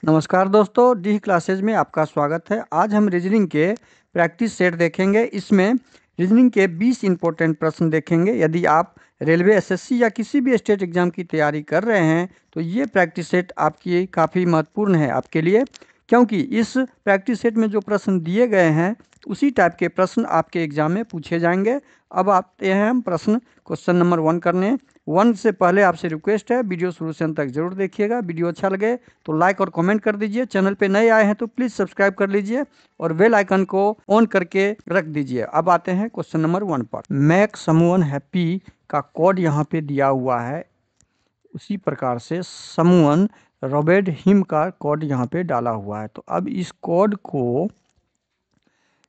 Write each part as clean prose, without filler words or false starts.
नमस्कार दोस्तों, D classes में आपका स्वागत है। आज हम रीजनिंग के प्रैक्टिस सेट देखेंगे। इसमें रीजनिंग के 20 इंपॉर्टेंट प्रश्न देखेंगे। यदि आप रेलवे, एसएससी या किसी भी स्टेट एग्जाम की तैयारी कर रहे हैं तो ये प्रैक्टिस सेट आपकी काफ़ी महत्वपूर्ण है आपके लिए, क्योंकि इस प्रैक्टिस सेट में जो प्रश्न दिए गए हैं उसी टाइप के प्रश्न आपके एग्जाम में पूछे जाएंगे। अब आते हैं हम क्वेश्चन नंबर 1 करने। 1 से पहले आपसे रिक्वेस्ट है, वीडियो शुरू से अंत तक जरूर देखिएगा। वीडियो अच्छा लगे तो लाइक और कमेंट कर दीजिए। चैनल पे नए आए हैं तो प्लीज़ सब्सक्राइब कर लीजिए और बेल आइकन को ऑन करके रख दीजिए। अब आते हैं क्वेश्चन नंबर 1 पर। मेक समवन हैप्पी का कोड यहाँ पे दिया हुआ है, उसी प्रकार से समवन रोबेड हिम का कोड यहाँ पे डाला हुआ है। तो अब इस कोड को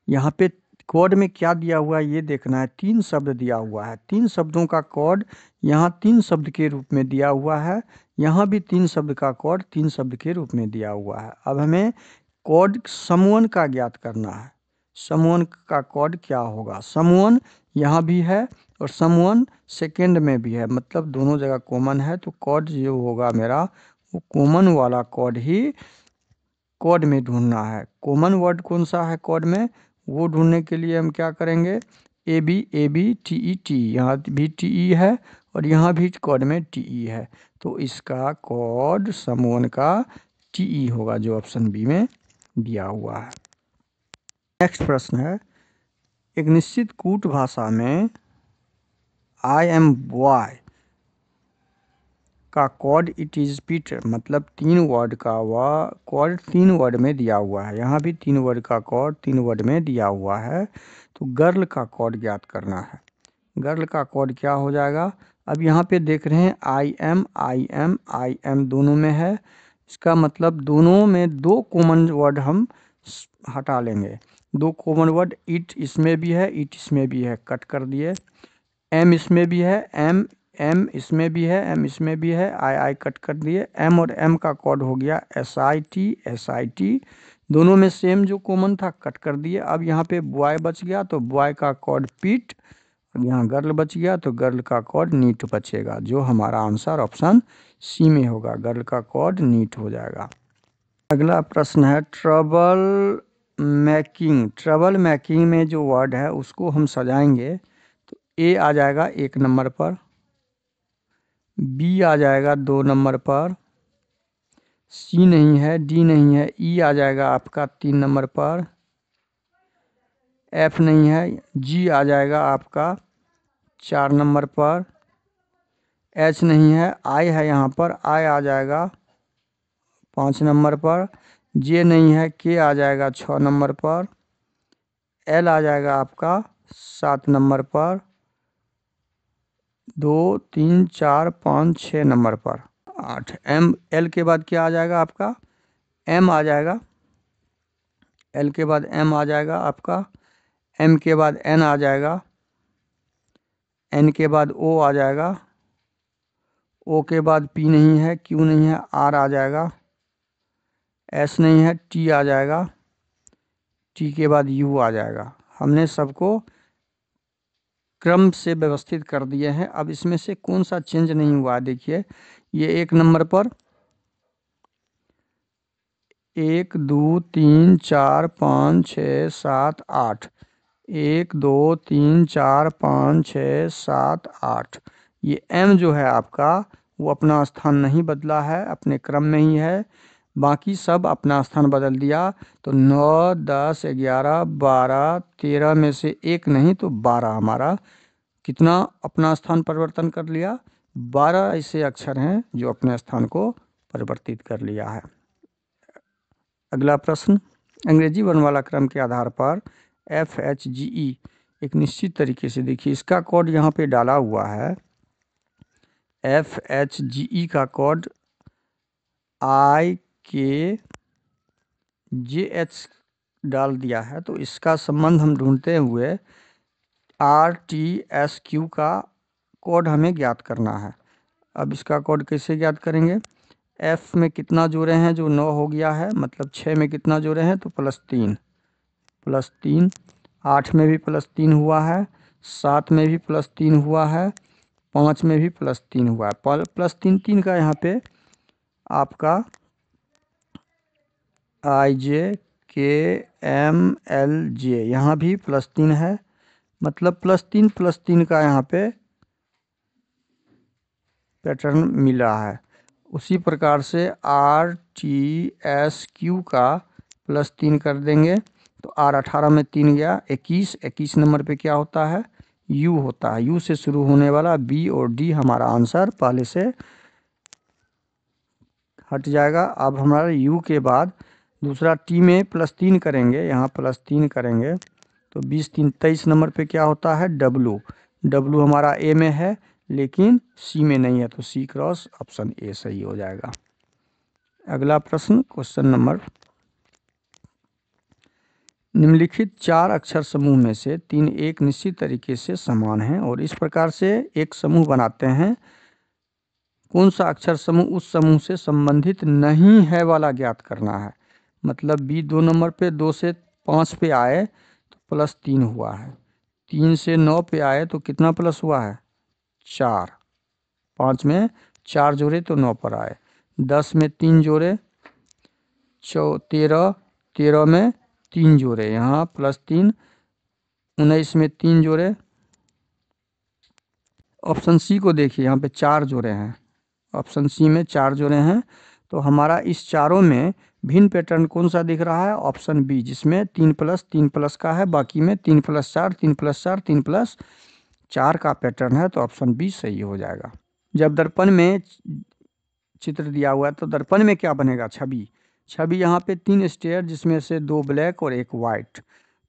यहाँ पे कोड में क्या दिया हुआ है ये देखना है। 3 शब्द दिया हुआ है, 3 शब्दों का कोड यहाँ 3 शब्द के रूप में दिया हुआ है। यहाँ भी 3 शब्द का कोड 3 शब्द के रूप में दिया हुआ है। अब हमें कोड समवन का ज्ञात करना है। समवन का कोड क्या होगा? समवन यहाँ भी है और समवन सेकेंड में भी है, मतलब दोनों जगह कॉमन है। तो कोड जो होगा मेरा, वो कॉमन वाला कोड ही कोड में ढूंढना है। कॉमन वर्ड कौन सा है कोड में, वो ढूंढने के लिए हम क्या करेंगे? A B T E T, यहाँ भी टी ई है और यहाँ भी कोड में टी ई है। तो इसका कोड समवन का टी ई होगा, जो ऑप्शन बी में दिया हुआ है। नेक्स्ट प्रश्न है, एक निश्चित कूट भाषा में आई एम बॉय का कोड इट इज़ पीटर, मतलब 3 वर्ड का वह कोड 3 वर्ड में दिया हुआ है। यहाँ भी 3 वर्ड का कोड 3 वर्ड में दिया हुआ है। तो गर्ल का कोड ज्ञात करना है। गर्ल का कोड क्या हो जाएगा? अब यहाँ पे देख रहे हैं आई एम दोनों में है। इसका मतलब दोनों में 2 कॉमन वर्ड हम हटा लेंगे। 2 कॉमन वर्ड, इट इसमें भी है, इट इसमें भी है, कट कर दिए। एम इसमें भी है, एम इसमें भी है, एम इसमें भी है, आई कट कर दिए। एम और एम का कोड हो गया एस आई टी। दोनों में सेम जो कॉमन था कट कर दिए। अब यहाँ पे बॉय बच गया तो बॉय का कोड पीट, और यहाँ गर्ल बच गया तो गर्ल का कोड नीट बचेगा, जो हमारा आंसर ऑप्शन सी में होगा। गर्ल का कोड नीट हो जाएगा। अगला प्रश्न है ट्रबल मैकिंग। ट्रबल मैकिंग में जो वर्ड है उसको हम सजाएंगे। तो ए आ जाएगा 1 नंबर पर, बी आ जाएगा 2 नंबर पर, सी नहीं है, डी नहीं है, ई आ जाएगा आपका 3 नंबर पर, एफ नहीं है, जी आ जाएगा आपका 4 नंबर पर, एच नहीं है, आई है यहाँ पर, आई आ जाएगा 5 नंबर पर, जे नहीं है, के आ जाएगा 6 नंबर पर, एल आ जाएगा आपका 7 नंबर पर, 2 3 4 5 6 नंबर पर, 8। एम, एल के बाद क्या आ जाएगा आपका? एम आ जाएगा। एल के बाद एम आ जाएगा आपका, एम के बाद एन आ जाएगा, एन के बाद ओ आ जाएगा, ओ के बाद पी नहीं है, क्यू नहीं है, आर आ जाएगा, एस नहीं है, टी आ जाएगा, टी के बाद यू आ जाएगा। हमने सबको क्रम से व्यवस्थित कर दिए हैं। अब इसमें से कौन सा चेंज नहीं हुआ है? देखिए, ये 1 नंबर पर 1 2 3 4 5 6 7 8, 1 2 3 4 5 6 7 8। ये एम जो है आपका, वो अपना स्थान नहीं बदला है, अपने क्रम में ही है। बाकी सब अपना स्थान बदल दिया। तो 9 10 11 12 13 में से एक नहीं तो 12 हमारा कितना अपना स्थान परिवर्तन कर लिया? 12 ऐसे अक्षर हैं जो अपने स्थान को परिवर्तित कर लिया है। अगला प्रश्न, अंग्रेजी वर्णमाला क्रम के आधार पर FHGE एक निश्चित तरीके से, देखिए इसका कोड यहाँ पे डाला हुआ है। FHGE का कोड IKJH डाल दिया है। तो इसका संबंध हम ढूंढते हुए RTSQ का कोड हमें ज्ञात करना है। अब इसका कोड कैसे ज्ञात करेंगे? एफ में कितना जोड़े हैं? जो 9 हो गया है, मतलब 6 में कितना जोड़े हैं? तो +3, 8 में भी +3 हुआ है, 7 में भी +3 हुआ है, 5 में भी +3 हुआ है। +3 3 का यहाँ पे आपका IJKMLJ, यहाँ भी +3 है, मतलब +3 का यहाँ पे पैटर्न मिला है। उसी प्रकार से RTSQ का +3 कर देंगे तो R18 में 3 गया, 21 नंबर पे क्या होता है, U होता है। U से शुरू होने वाला B और D हमारा आंसर पहले से हट जाएगा। अब हमारा U के बाद दूसरा T में +3 करेंगे, यहाँ +3 करेंगे तो 20 3 23 नंबर पे क्या होता है, W हमारा A में है लेकिन C में नहीं है, तो C क्रॉस ऑप्शन A सही हो जाएगा। अगला प्रश्न, क्वेश्चन नंबर, निम्नलिखित 4 अक्षर समूह में से 3 एक निश्चित तरीके से समान हैं और इस प्रकार से एक समूह बनाते हैं। कौन सा अक्षर समूह उस समूह से संबंधित नहीं है वाला ज्ञात करना है। मतलब B 2 नंबर पे 2 से 5 पे आए तो +3 हुआ है, 3 से 9 पे आए तो कितना प्लस हुआ है, 4, 5 में 4 जोड़े तो 9 पर आए, 10 में 3 जोड़े 13, 13 में 3 जोड़े, यहाँ +3, 19 में 3 जोड़े। ऑप्शन सी को देखिए, यहाँ पे 4 जोड़े हैं, ऑप्शन सी में 4 जोड़े हैं, तो हमारा इस चारों में भिन्न पैटर्न कौन सा दिख रहा है, ऑप्शन बी, जिसमें 3+3+ का है, बाकी में 3+4 3+4 3+4 का पैटर्न है, तो ऑप्शन बी सही हो जाएगा। जब दर्पण में चित्र दिया हुआ है तो दर्पण में क्या बनेगा, छवि यहाँ पे 3 स्टेयर जिसमें से 2 ब्लैक और 1 वाइट,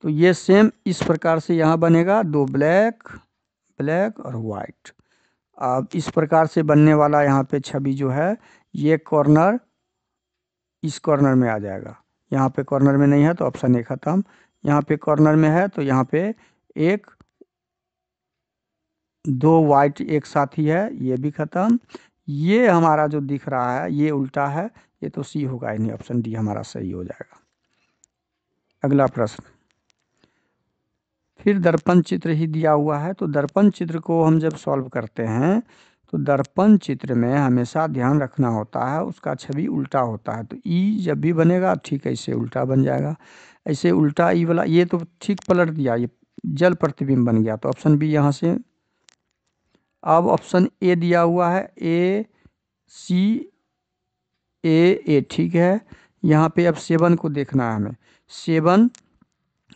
तो ये सेम इस प्रकार से यहाँ बनेगा, 2 ब्लैक और वाइट। अब इस प्रकार से बनने वाला यहाँ पे छवि जो है, ये कॉर्नर इस कॉर्नर में आ जाएगा, यहाँ पे कॉर्नर में नहीं है तो ऑप्शन ए खत्म, यहाँ पे कॉर्नर में है तो यहाँ पे 2 वाइट एक साथ ही है, ये भी खत्म। ये हमारा जो दिख रहा है ये उल्टा है, ये तो सी होगा ही नहीं, ऑप्शन डी हमारा सही हो जाएगा। अगला प्रश्न, फिर दर्पण चित्र ही दिया हुआ है, तो दर्पण चित्र को हम जब सॉल्व करते हैं तो दर्पण चित्र में हमेशा ध्यान रखना होता है उसका छवि उल्टा होता है, तो ई जब भी बनेगा ठीक ऐसे उल्टा बन जाएगा, ऐसे उल्टा ई वाला, ये तो ठीक पलट दिया, ये जल प्रतिबिंब बन गया, तो ऑप्शन बी यहाँ से। अब ऑप्शन ए दिया हुआ है, A ठीक है, यहाँ पे अब 7 को देखना है हमें, 7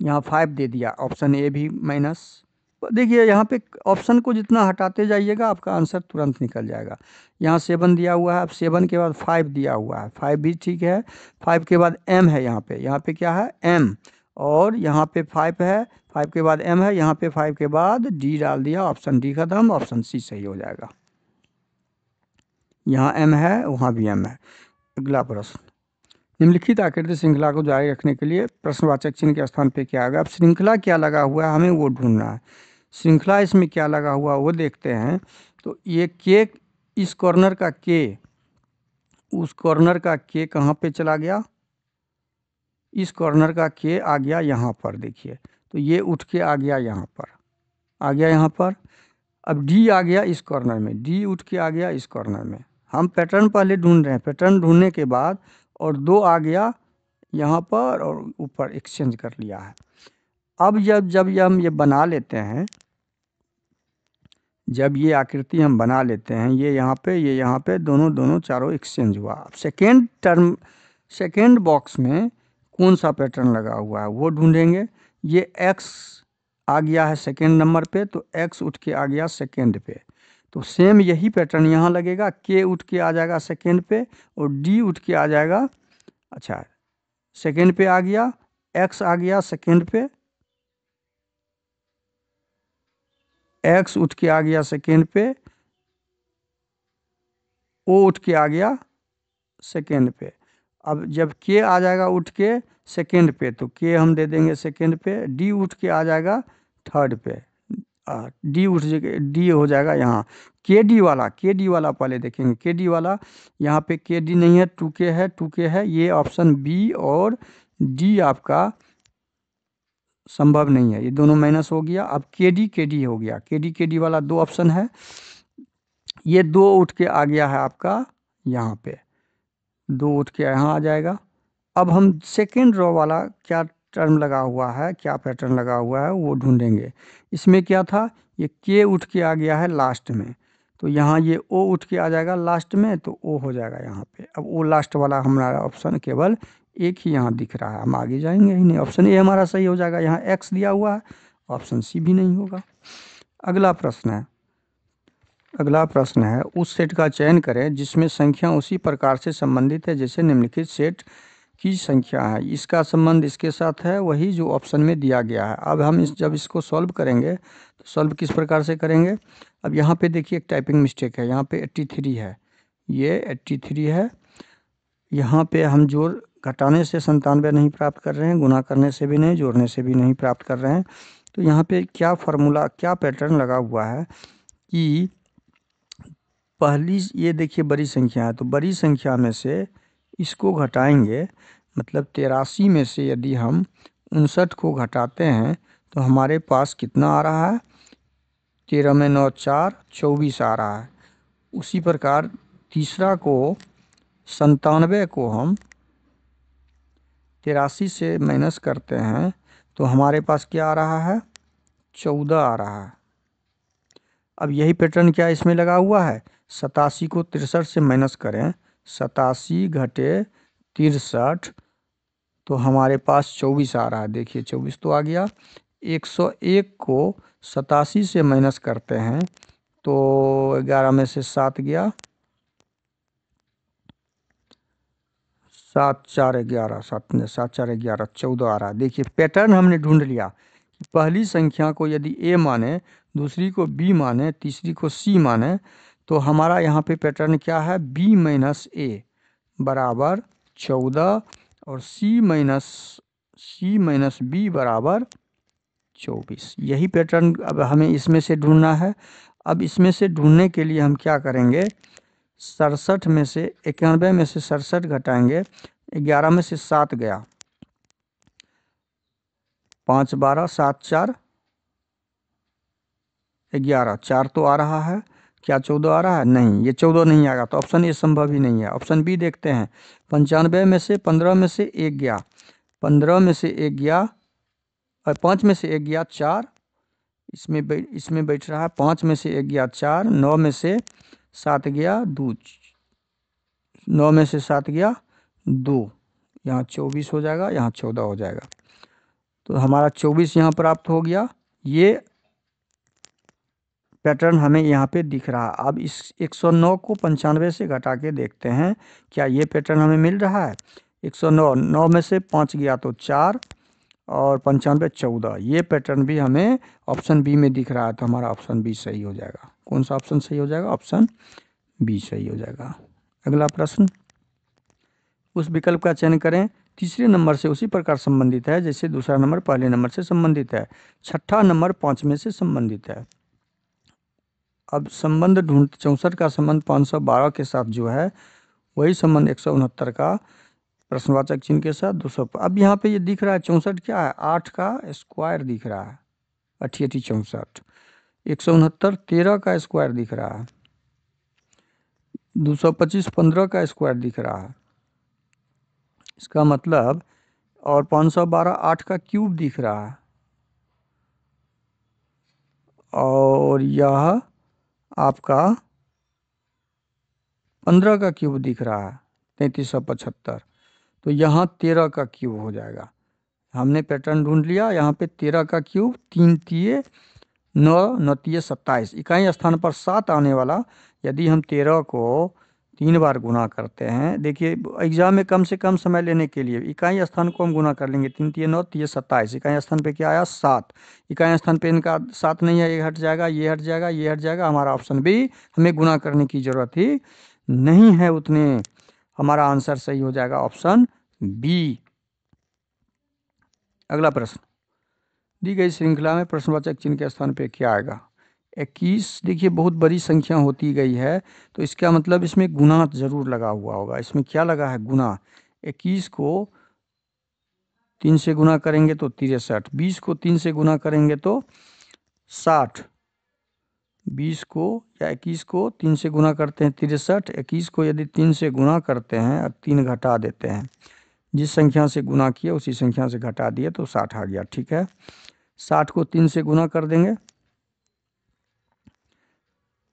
यहाँ 5 दे दिया, ऑप्शन ए भी माइनस। देखिए यहाँ पे ऑप्शन को जितना हटाते जाइएगा आपका आंसर तुरंत निकल जाएगा। यहाँ 7 दिया हुआ है, अब 7 के बाद 5 दिया हुआ है, 5 भी ठीक है, 5 के बाद m है, यहाँ पे क्या है m, और यहाँ पे 5 है, 5 के बाद m है, यहाँ पे 5 के बाद d डाल दिया, ऑप्शन डी खत्म, ऑप्शन सी सही हो जाएगा। यहाँ m है, वहाँ भी m है। अगला प्रश्न, निम्नलिखित आकृति श्रृंखला को जारी रखने के लिए प्रश्नवाचक चिन्ह के स्थान पे क्या आएगा। अब श्रृंखला क्या लगा हुआ है हमें वो ढूंढना है, श्रृंखला इसमें क्या लगा हुआ वो देखते हैं। तो ये के, इस कॉर्नर का के, उस कॉर्नर का के कहाँ पे चला गया, इस कॉर्नर का के आ गया यहाँ पर, देखिए तो ये उठ के आ गया यहाँ पर, आ गया यहाँ पर। अब डी आ गया इस कॉर्नर में, डी उठ के आ गया इस कॉर्नर में। हम पैटर्न पहले ढूंढ रहे हैं, पैटर्न ढूंढने के बाद और 2 आ गया यहाँ पर और ऊपर एक्सचेंज कर लिया है। अब जब हम ये बना लेते हैं, जब ये आकृति हम बना लेते हैं, ये यहाँ पे ये यहाँ पे, दोनों चारों एक्सचेंज हुआ। अब सेकेंड बॉक्स में कौन सा पैटर्न लगा हुआ है वो ढूंढेंगे। ये x आ गया है सेकेंड नंबर पे, तो x उठ के आ गया सेकेंड पे, तो सेम यही पैटर्न यहाँ लगेगा, k उठ के आ जाएगा सेकेंड पे और d उठ के आ जाएगा, अच्छा सेकेंड पे आ गया, x आ गया सेकेंड पे, x उठ के आ गया सेकेंड पे, o उठ के आ गया सेकेंड पे। अब जब k आ जाएगा उठ के सेकेंड पे, तो k हम दे देंगे सेकेंड पे, d उठ के आ जाएगा थर्ड पे, डी हो जाएगा यहाँ। के डी वाला पहले देखेंगे, के डी वाला यहाँ पे के डी नहीं है, 2k है, ये ऑप्शन बी और डी आपका संभव नहीं है, ये दोनों माइनस हो गया। अब के डी हो गया, के डी वाला 2 ऑप्शन है, ये 2 उठ के आ गया है आपका यहाँ पे, 2 उठ के यहाँ आ जाएगा, अब हम सेकेंड रो वाला क्या टर्म लगा हुआ है, क्या पैटर्न लगा हुआ है वो ढूंढेंगे। इसमें क्या था, ये के उठ के आ गया है लास्ट में, तो यहाँ ये ओ उठ के आ जाएगा लास्ट में, तो ओ हो जाएगा यहाँ पे। अब ओ लास्ट वाला हमारा ऑप्शन केवल एक ही यहाँ दिख रहा है, हम आगे जाएंगे ही नहीं। ऑप्शन ए हमारा सही हो जाएगा, यहाँ एक्स दिया हुआ है, ऑप्शन सी भी नहीं होगा। अगला प्रश्न है, अगला प्रश्न है, उस सेट का चयन करें जिसमें संख्या उसी प्रकार से संबंधित है जैसे निम्नलिखित सेट की संख्या है। इसका संबंध इसके साथ है वही जो ऑप्शन में दिया गया है। अब हम जब इसको सॉल्व करेंगे तो सॉल्व किस प्रकार से करेंगे। अब यहाँ पे देखिए एक टाइपिंग मिस्टेक है, यहाँ पे 83 है, ये 83 है। यहाँ पे हम जोड़ घटाने से 97 नहीं प्राप्त कर रहे हैं, गुना करने से भी नहीं, जोड़ने से भी नहीं प्राप्त कर रहे हैं। तो यहाँ पे क्या फार्मूला, क्या पैटर्न लगा हुआ है कि पहली, ये देखिए बड़ी संख्या है, तो बड़ी संख्या में से इसको घटाएंगे, मतलब 83 में से यदि हम 59 को घटाते हैं तो हमारे पास कितना आ रहा है, 13 में 9 4, 24 आ रहा है। उसी प्रकार तीसरा को 97 को हम 83 से माइनस करते हैं तो हमारे पास क्या आ रहा है, 14 आ रहा है। अब यही पैटर्न क्या इसमें लगा हुआ है, 87 को 63 से माइनस करें, 87 घटे 63, तो हमारे पास 24 आ रहा है। देखिए 24 तो आ गया। 101 को 87 से माइनस करते हैं तो 11 में से 7 गया, 7 4 11, 7 4 11, 14 आ रहा है। देखिए पैटर्न हमने ढूंढ लिया कि पहली संख्या को यदि ए माने, दूसरी को बी माने, तीसरी को सी माने, तो हमारा यहाँ पे पैटर्न क्या है, बी माइनस ए बराबर 14 और सी माइनस बी बराबर 24। यही पैटर्न अब हमें इसमें से ढूंढना है। अब इसमें से ढूंढने के लिए हम क्या करेंगे, 67 में से 91 में से 67 घटाएंगे, 11 में से 7 गया, 5 12, 7 4 11, 4 तो आ रहा है, क्या 14 आ रहा है, नहीं, ये 14 नहीं आएगा, तो ऑप्शन ए संभव ही नहीं है। ऑप्शन बी देखते हैं, 95 में से 15 में से 1 गया, 15 में से 1 गया और 5 में से 1 गया 4, इसमें बैठ रहा है, 5 में से 1 गया 4, 9 में से 7 गया 2, 9 में से 7 गया 2, यहाँ 24 हो जाएगा, यहाँ 14 हो जाएगा, तो हमारा 24 यहाँ प्राप्त हो गया। ये पैटर्न हमें यहाँ पे दिख रहा है। अब इस 109 को 95 से घटा के देखते हैं क्या ये पैटर्न हमें मिल रहा है। 109, 9 में से 5 गया तो 4 और 95 14, ये पैटर्न भी हमें ऑप्शन बी में दिख रहा है, तो हमारा ऑप्शन बी सही हो जाएगा। कौन सा ऑप्शन सही हो जाएगा, ऑप्शन बी सही हो जाएगा। अगला प्रश्न, उस विकल्प का चयन करें तीसरे नंबर से उसी प्रकार संबंधित है जैसे दूसरा नंबर पहले नंबर से संबंधित है, छठा नंबर 5 में से संबंधित है। अब संबंध ढूंढ, 64 का संबंध 512 के साथ जो है वही संबंध 169 का प्रश्नवाचक चिन्ह के साथ 200। अब यहाँ पे ये दिख रहा है 64 क्या है, 8 का स्क्वायर दिख रहा है, 88 64, 169 13 का स्क्वायर दिख रहा है, 225 15 का स्क्वायर दिख रहा है, इसका मतलब, और 512 8 का क्यूब दिख रहा है, और यह आपका 15 का क्यूब दिख रहा है 3375, तो यहाँ 13 का क्यूब हो जाएगा। हमने पैटर्न ढूंढ लिया, यहाँ पे 13 का क्यूब, 3 तिये 9, 9 तिये 27, इकाई स्थान पर 7 आने वाला, यदि हम 13 को 3 बार गुना करते हैं, देखिए एग्जाम में कम से कम समय लेने के लिए इकाई स्थान को हम गुना कर लेंगे, 3 तिये 9 तिये 27, इकाई स्थान पे क्या आया 7, इकाई स्थान पे इनका 7 नहीं है, ये हट जाएगा, ये हट जाएगा, ये हट जाएगा, हमारा ऑप्शन बी, हमें गुना करने की जरूरत ही नहीं है उतने, हमारा आंसर सही हो जाएगा ऑप्शन बी। अगला प्रश्न, दी गई श्रृंखला में प्रश्नवाचक चिन्ह के स्थान पे क्या आएगा, 21। देखिए बहुत बड़ी संख्या होती गई है, तो इसका मतलब इसमें गुना जरूर लगा हुआ होगा। इसमें क्या लगा है, गुना। 21 को 3 से गुना करेंगे तो 63, 20 को 3 से गुना करेंगे तो 60, 20 को या 21 को 3 से गुना करते हैं 63, 21 को यदि 3 से गुना करते हैं और 3 घटा देते हैं, जिस संख्या से गुना किए उसी संख्या से घटा दिए तो 60 आ गया। ठीक है, 60 को 3 से गुना कर देंगे,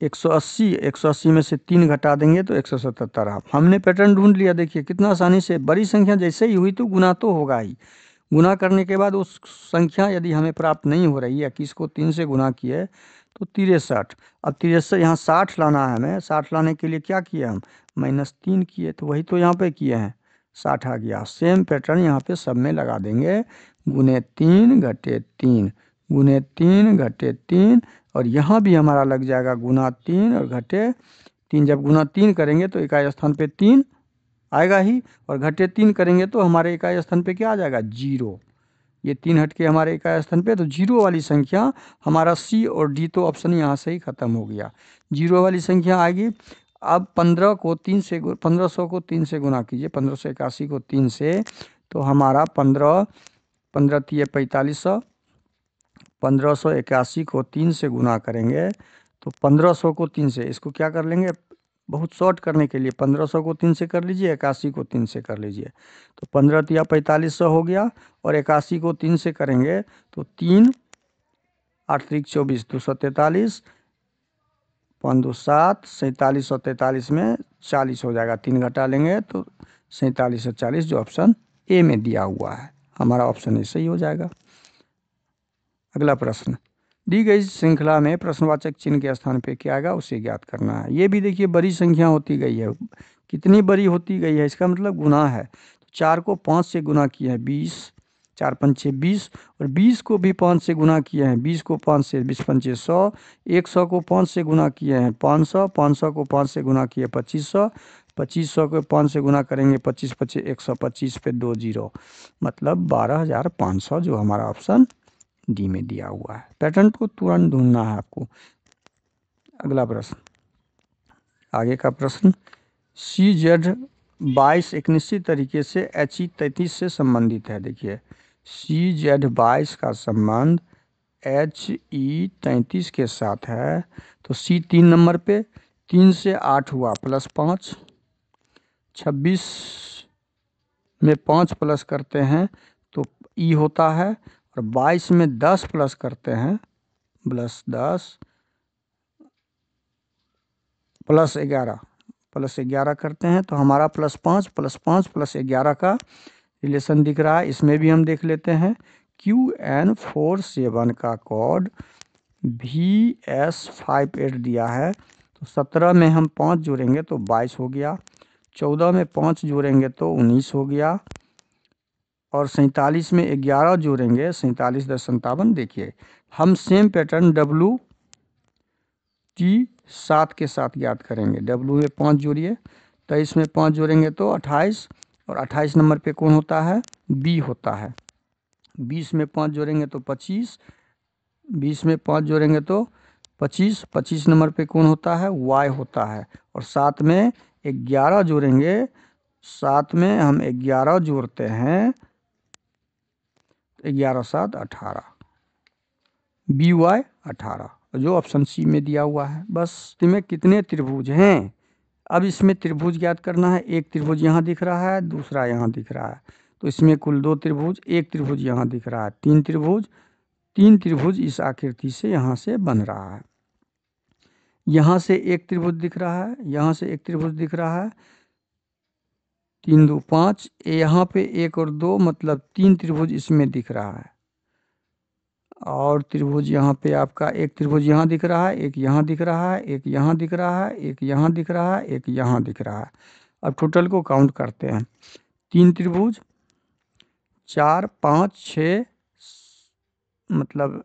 180, 180 में से 3 घटा देंगे तो 177 आ। हमने पैटर्न ढूंढ लिया। देखिए कितना आसानी से, बड़ी संख्या जैसे ही हुई तो गुना तो होगा ही। गुना करने के बाद उस संख्या यदि हमें प्राप्त नहीं हो रही है, किस को 3 से गुना किए तो 63। अब 63 यहाँ 60 लाना है हमें। 60 लाने के लिए क्या किए हम, -3 किए, तो वही तो यहाँ पे किए हैं, 60 आ गया। सेम पैटर्न यहाँ पे सब में लगा देंगे, गुने 3 घटे 3, गुने 3 घटे 3, और यहाँ भी हमारा लग जाएगा गुना 3 और घटे 3। जब गुना 3 करेंगे तो इकाई स्थान पे 3 आएगा ही, और घटे 3 करेंगे तो हमारे इकाई स्थान पे क्या आ जाएगा, 0। ये 3 हट के हमारे इकाई स्थान पे, तो 0 वाली संख्या हमारा सी और डी तो ऑप्शन यहाँ से ही खत्म हो गया। 0 वाली संख्या आएगी। अब 1500 को 3 से गुना कीजिए, 1581 को 3 से, तो हमारा 15 3 4500, 1581 को 3 से गुना करेंगे तो 1500 को 3 से, इसको क्या कर लेंगे, बहुत शॉर्ट करने के लिए 1500 को 3 से कर लीजिए, 81 को 3 से कर लीजिए, तो 15 3 4500 हो गया। और 81 को 3 से करेंगे तो 3 8 3 24, 243, 5 2 7, 47 और 43 में 40 हो जाएगा। 3 घटा लेंगे तो 47 और 40, जो ऑप्शन ए में दिया हुआ है हमारा ऑप्शन ए सही हो जाएगा। अगला प्रश्न, दी गई श्रृंखला में प्रश्नवाचक चिन्ह के स्थान पे क्या आएगा उसे ज्ञात करना है। ये भी देखिए बड़ी संख्या होती गई है, कितनी बड़ी होती गई है, इसका मतलब गुना है। तो 4 को 5 से गुना किए हैं 20, 4 5 6 20, और 20 को भी 5 से गुना किए हैं, 20 को 5 से 20 5 100, 100 को 5 से गुना किए हैं 500, 500 को 5 से गुना किए 2500, 2500 को 5 से गुना करेंगे 25 25 125 पे 2 जीरो, मतलब 12500, जो हमारा ऑप्शन डी में दिया हुआ है। पैटर्न को तुरंत ढूंढना है आपको। अगला प्रश्न, आगे का प्रश्न, CZ22 एक निश्चित तरीके से HE33 से संबंधित है। देखिए CZ22 का संबंध HE33 के साथ है, तो C 3 नंबर पे, 3 से 8 हुआ +5, 26 में 5 प्लस करते हैं तो E होता है, और 22 में 10 प्लस करते हैं, +10 +11 करते हैं तो हमारा +5 +5 +11 का रिलेशन दिख रहा है। इसमें भी हम देख लेते हैं, QN47 का कोड VS58 दिया है, तो 17 में हम 5 जोड़ेंगे तो 22 हो गया, 14 में 5 जोड़ेंगे तो 19 हो गया, और 47 में 11 जोड़ेंगे 47 10 57। देखिए हम सेम पैटर्न WT7 के साथ ज्ञात करेंगे। W में 5 जोड़िए, 23 में 5 जोड़ेंगे तो 28, और 28 नंबर पे कौन होता है, B होता है। 20 में 5 जोड़ेंगे तो 25, 20 में 5 जोड़ेंगे तो 25, 25 नंबर पे कौन होता है, Y होता है। और 7 में 11 जोड़ेंगे, 7 में हम 11 जोड़ते हैं, 11 7 18, BY 18, जो ऑप्शन सी में दिया हुआ है। बस इसमें कितने त्रिभुज हैं, अब इसमें त्रिभुज ज्ञात करना है। एक त्रिभुज यहाँ दिख रहा है, दूसरा यहाँ दिख रहा है, तो इसमें कुल 2 त्रिभुज, एक त्रिभुज यहाँ दिख रहा है, 3 त्रिभुज, 3 त्रिभुज इस आकृति से यहाँ से बन रहा है। यहाँ से एक त्रिभुज दिख रहा है, यहाँ से एक त्रिभुज दिख रहा है, 3 2 5, यहाँ पे 1 और 2, मतलब 3 त्रिभुज इसमें दिख रहा है। और त्रिभुज यहाँ पे आपका एक त्रिभुज यहाँ दिख रहा है, एक यहाँ दिख रहा है, एक यहाँ दिख रहा है, एक यहाँ दिख रहा है, एक यहाँ दिख रहा है। अब टोटल को काउंट करते हैं, 3 त्रिभुज, 4 5 6, मतलब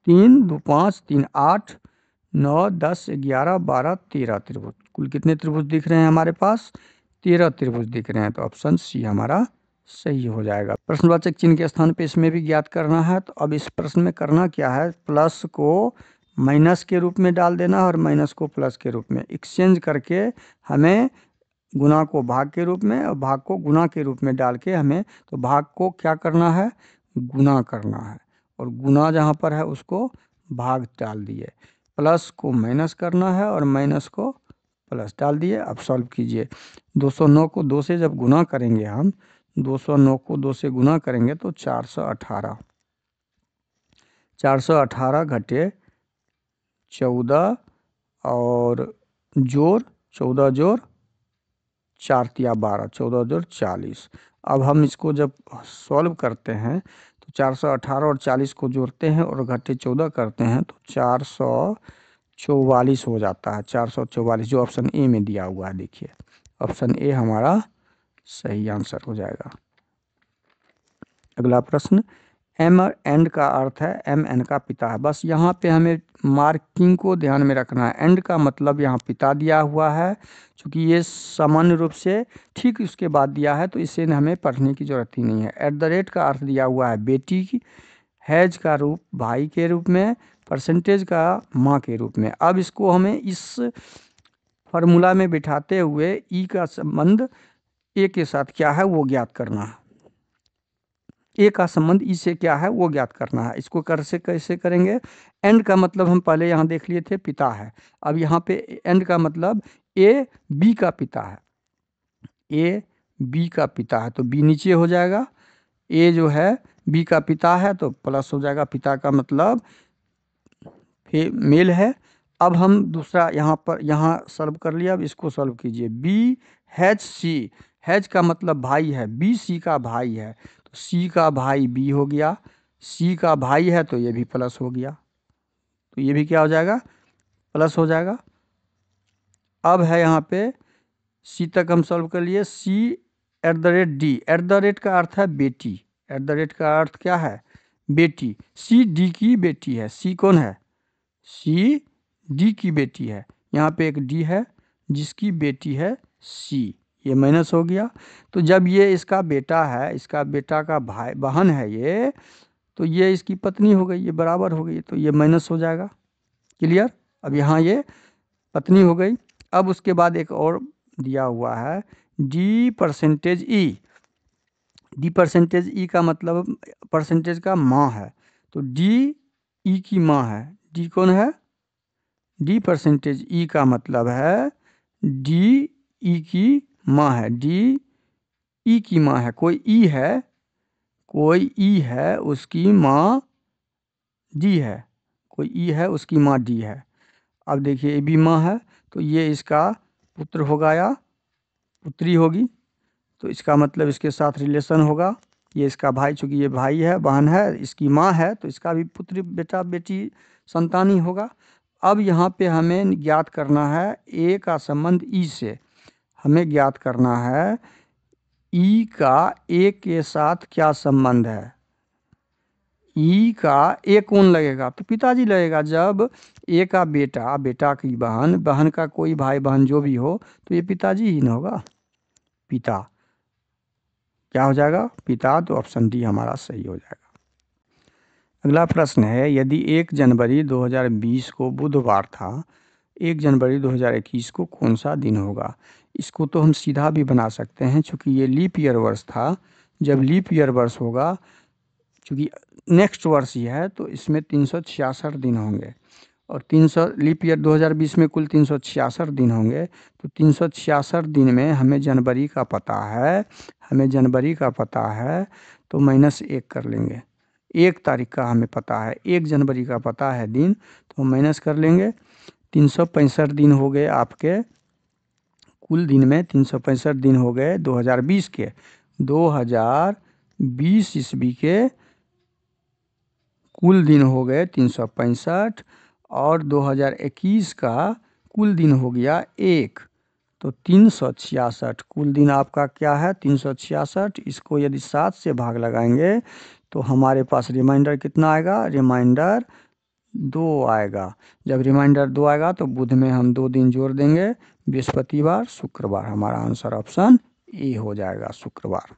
3 2 5 3 8 9 10 11 12 13 त्रिभुज। कुल कितने त्रिभुज दिख रहे हैं हमारे पास, 13 त्रिभुज दिख रहे हैं, तो ऑप्शन सी हमारा सही हो जाएगा। प्रश्नवाचक चिन्ह के स्थान पे इसमें भी ज्ञात करना है। तो अब इस प्रश्न में करना क्या है, प्लस को माइनस के रूप में डाल देना और माइनस को प्लस के रूप में एक्सचेंज करके हमें गुना को भाग के रूप में और भाग को गुना के रूप में डाल के हमें, तो भाग को क्या करना है, गुना करना है, और गुना जहाँ पर है उसको भाग डाल दिए, प्लस को माइनस करना है और माइनस को प्लस डाल दिए। अब सॉल्व कीजिए, 209 को 2 से जब गुना करेंगे हम 209 को 2 से गुना करेंगे तो 418, 418 घटे 14 और जोड़ 14 जोड़ 4 तिया 12, 14 जोड़ 40। अब हम इसको जब सॉल्व करते हैं तो 418 और 40 को जोड़ते हैं और घटे 14 करते हैं तो 444 हो जाता है। 444 जो ऑप्शन ए में दिया हुआ है, देखिए ऑप्शन ए हमारा सही आंसर हो जाएगा। अगला प्रश्न, एम एंड का अर्थ है एम एन का पिता है। बस यहाँ पे हमें मार्किंग को ध्यान में रखना है। एंड का मतलब यहाँ पिता दिया हुआ है, क्योंकि ये सामान्य रूप से ठीक उसके बाद दिया है तो इसे हमें पढ़ने की जरूरत ही नहीं है। एट द रेट का अर्थ दिया हुआ है बेटी की, हैज का रूप भाई के रूप में, परसेंटेज का माँ के रूप में। अब इसको हमें इस फार्मूला में बिठाते हुए ई का संबंध ए के साथ क्या है वो ज्ञात करना है। ए का संबंध ई से क्या है वो ज्ञात करना है। इसको कैसे करेंगे? एंड का मतलब हम पहले यहाँ देख लिए थे पिता है। अब यहाँ पे एंड का मतलब ए बी का पिता है, ए बी का पिता है तो बी नीचे हो जाएगा। ए जो है बी का पिता है तो प्लस हो जाएगा, पिता का मतलब मेल है। अब हम दूसरा यहाँ सॉल्व कर लिया। अब इसको सॉल्व कीजिए। बी हैज सी, हैज का मतलब भाई है, बी सी का भाई है तो सी का भाई बी हो गया, सी का भाई है तो ये भी प्लस हो गया, तो ये भी क्या हो जाएगा? प्लस हो जाएगा। अब है यहाँ पे सी तक हम सॉल्व कर लिए। C at the rate D, at the rate का अर्थ है बेटी, एट द रेट का अर्थ क्या है? बेटी। सी डी की बेटी है। सी कौन है? सी डी की बेटी है। यहाँ पे एक डी है जिसकी बेटी है सी, ये माइनस हो गया। तो जब ये इसका बेटा है, इसका बेटा का भाई बहन है ये, तो ये इसकी पत्नी हो गई, ये बराबर हो गई तो ये माइनस हो जाएगा। क्लियर? अब यहाँ ये पत्नी हो गई। अब उसके बाद एक और दिया हुआ है डी परसेंटेज ई, डी परसेंटेज ई का मतलब परसेंटेज का माँ है तो डी ई की माँ है। डी कौन है? डी परसेंटेज ई का मतलब है डी ई की माँ है, डी ई की माँ है। कोई ई है, कोई ई है उसकी माँ डी है, कोई ई है उसकी माँ डी है। अब देखिए ये भी माँ है तो ये इसका पुत्र होगा या पुत्री होगी, तो इसका मतलब इसके साथ रिलेशन होगा। ये इसका भाई, चूंकि ये भाई है बहन है, इसकी माँ है तो इसका भी पुत्री बेटा बेटी संतान ही होगा। अब यहाँ पे हमें ज्ञात करना है ए का संबंध ई से। हमें ज्ञात करना है ई का ए के साथ क्या संबंध है। ई का ए कौन लगेगा? तो पिताजी लगेगा। जब ए का बेटा, बेटा की बहन, बहन का कोई भाई बहन जो भी हो तो ये पिताजी ही ना होगा, पिता। क्या हो जाएगा? पिता। तो ऑप्शन डी हमारा सही हो जाएगा। अगला प्रश्न है, यदि 1 जनवरी 2020 को बुधवार था, 1 जनवरी 2021 को कौन सा दिन होगा? इसको तो हम सीधा भी बना सकते हैं, चूँकि ये लीप ईयर वर्ष था। जब लीप ईयर वर्ष होगा, चूँकि नेक्स्ट वर्ष ही है तो इसमें 366 दिन होंगे और 300 लीप ईयर 2020 में कुल 366 दिन होंगे। तो 366 दिन में हमें जनवरी का पता है, हमें जनवरी का पता है तो -1 कर लेंगे। 1 तारीख का हमें पता है, 1 जनवरी का पता है दिन, तो माइनस कर लेंगे। 365 दिन हो गए आपके, कुल दिन में 365 दिन हो गए 2020 के। 2020 ईस्वी के कुल दिन हो गए 365 और 2021 का कुल दिन हो गया 1, तो 366 कुल दिन आपका क्या है? 366। इसको यदि 7 से भाग लगाएंगे तो हमारे पास रिमाइंडर कितना आएगा? रिमाइंडर 2 आएगा। जब रिमाइंडर 2 आएगा तो बुध में हम 2 दिन जोड़ देंगे, बृहस्पतिवार शुक्रवार। हमारा आंसर ऑप्शन ए हो जाएगा, शुक्रवार।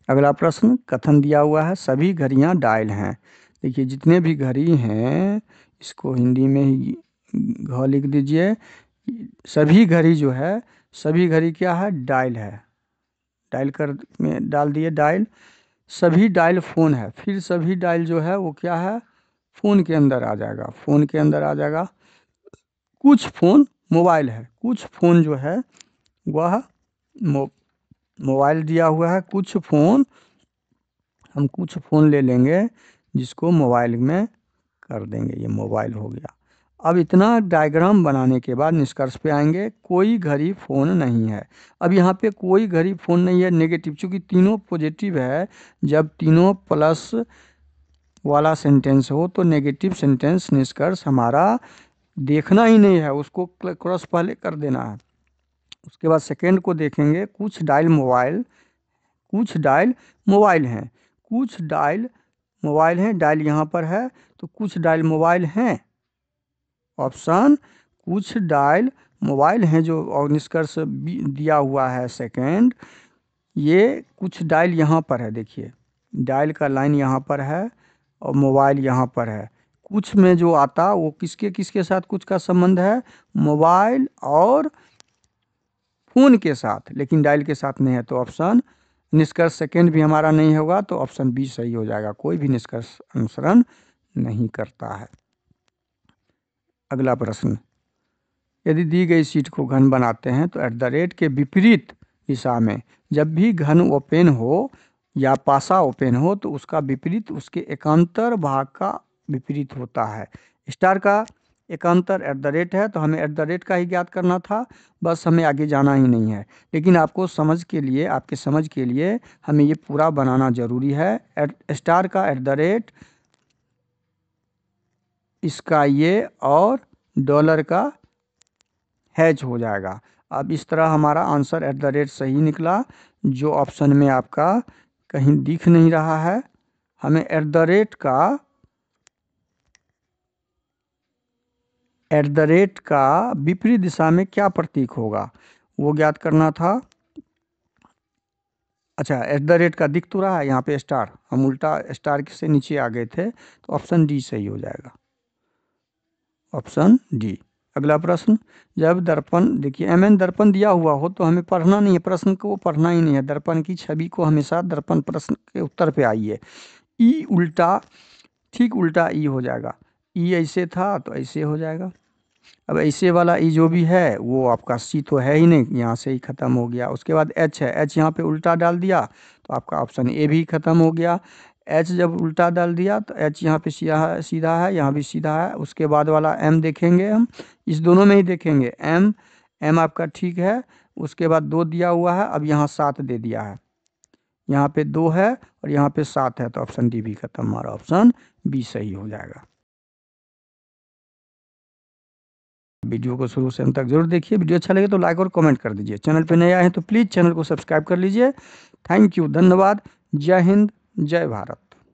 अगला प्रश्न, कथन दिया हुआ है सभी घड़ियां डायल हैं। देखिए जितने भी घड़ी हैं इसको हिंदी में ही घ लिख दीजिए। सभी घड़ी जो है, सभी घड़ी क्या है? डायल है। डायल कर में डाल दिए डायल। सभी डायल फ़ोन है, फिर सभी डायल जो है वो क्या है? फ़ोन के अंदर आ जाएगा, फ़ोन के अंदर आ जाएगा। कुछ फ़ोन मोबाइल है, कुछ फ़ोन जो है वह मोबाइल दिया हुआ है। कुछ फ़ोन ले लेंगे जिसको मोबाइल में कर देंगे, ये मोबाइल हो गया। अब इतना डायग्राम बनाने के बाद निष्कर्ष पे आएंगे। कोई घड़ी फ़ोन नहीं है। अब यहाँ पे कोई घड़ी फ़ोन नहीं है नेगेटिव, चूँकि तीनों पॉजिटिव है। जब तीनों प्लस वाला सेंटेंस हो तो नेगेटिव सेंटेंस निष्कर्ष हमारा देखना ही नहीं है, उसको क्रॉस पहले कर देना है। उसके बाद सेकेंड को देखेंगे। कुछ डायल मोबाइल हैं, कुछ डायल मोबाइल हैं, डायल यहाँ पर है तो कुछ डायल मोबाइल हैं। ऑप्शन कुछ डायल मोबाइल हैं जो और निष्कर्ष दिया हुआ है सेकेंड। ये कुछ डायल यहाँ पर है, देखिए डायल का लाइन यहाँ पर है और मोबाइल यहाँ पर है। कुछ में जो आता वो किसके किसके साथ कुछ का संबंध है, मोबाइल और फ़ोन के साथ, लेकिन डायल के साथ नहीं है। तो ऑप्शन निष्कर्ष सेकेंड भी हमारा नहीं होगा, तो ऑप्शन बी सही हो जाएगा। कोई भी निष्कर्ष अनुसरण नहीं करता है। अगला प्रश्न, यदि दी गई शीट को घन बनाते हैं तो @ के विपरीत दिशा में जब भी घन ओपन हो या पासा ओपन हो तो उसका विपरीत उसके एकांतर भाग का विपरीत होता है। स्टार का एकांतर @ है तो हमें @ का ही ज्ञात करना था, बस हमें आगे जाना ही नहीं है। लेकिन आपको समझ के लिए, आपके समझ के लिए हमें ये पूरा बनाना ज़रूरी है। स्टार का @ इसका ये और डॉलर का हैच हो जाएगा। अब इस तरह हमारा आंसर @ सही निकला, जो ऑप्शन में आपका कहीं दिख नहीं रहा है। हमें @ का विपरीत दिशा में क्या प्रतीक होगा वो ज्ञात करना था। अच्छा, @ का दिख तो रहा है यहाँ पे स्टार, हम उल्टा स्टार से नीचे आ गए थे, तो ऑप्शन डी सही हो जाएगा, ऑप्शन डी। अगला प्रश्न, जब दर्पण, देखिए MN दर्पण दिया हुआ हो तो हमें पढ़ना नहीं है, प्रश्न को पढ़ना ही नहीं है। दर्पण की छवि को हमेशा दर्पण प्रश्न के उत्तर पे आइए। ई उल्टा, ठीक उल्टा ई हो जाएगा। ई ऐसे था तो ऐसे हो जाएगा। अब ऐसे वाला ई जो भी है वो आपका सी तो है ही नहीं, यहाँ से ही ख़त्म हो गया। उसके बाद एच है, एच यहाँ पे उल्टा डाल दिया तो आपका ऑप्शन ए भी ख़त्म हो गया। एच जब उल्टा डाल दिया तो एच यहाँ पे सीधा है, यहाँ भी सीधा है। उसके बाद वाला एम देखेंगे, हम इस दोनों में ही देखेंगे। एम आपका ठीक है। उसके बाद 2 दिया हुआ है, अब यहाँ 7 दे दिया है। यहाँ पे 2 है और यहाँ पे 7 है, तो ऑप्शन डी भी खत्म, हमारा ऑप्शन बी सही हो जाएगा। वीडियो को शुरू से अंत तक जरूर देखिए। वीडियो अच्छा लगे तो लाइक और कमेंट कर दीजिए। चैनल पर नए आए हैं तो प्लीज़ चैनल को सब्सक्राइब कर लीजिए। थैंक यू, धन्यवाद। जय हिंद, जय भारत।